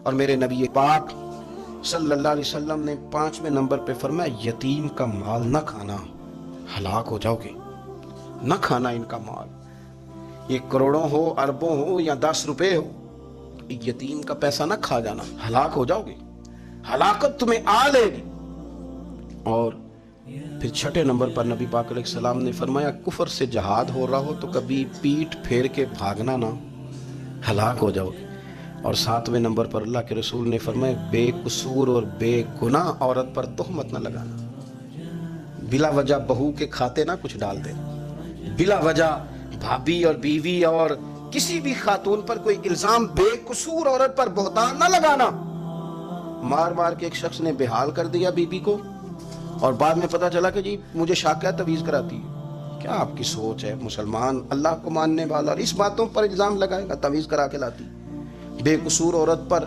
اور میرے نبی پاک صلی اللہ علیہ وسلم نے 5ویں نمبر پہ فرمایا یتیم کا مال نہ کھانا، ہلاک ہو جاؤ گے، نہ کھانا ان کا مال، یہ کروڑوں ہو، اربوں ہو یا 10 روپے ہو، یتیم کا پیسہ نہ کھا جانا، ہلاک ہو جاؤ گے، ہلاکت تمہیں آ لے گی۔ اور پھر 6 نمبر پر نبی پاک علیہ السلام نے فرمایا کفر سے جہاد ہو رہا ہو تو کبھی پیٹھ پھیر کے بھاگنا نہ، ہلاک ہو جاؤ گے۔ اور 7ویں نمبر پر اللہ کے رسول نے فرمایا بے قصور اور بے گناہ عورت پر تہمت نہ لگانا، بلا وجہ بہو کے کھاتے نہ کچھ ڈال دے، بلا وجہ بھابھی اور بیوی اور کسی بھی خاتون پر کوئی الزام بے قصور عورت پر بہتان نہ لگانا۔ مار مار کے ایک شخص نے بحال کر دیا بیوی کو، اور بعد میں پتا چلا کہ جی مجھے شاکیہ تویز کراتی ہے۔ کیا آپ کی سوچ ہے؟ مسلمان اللہ کو ماننے والا اور اس باتوں پر الزام لگائے گا تویز کرا کے لاتی؟ بے قصور عورت پر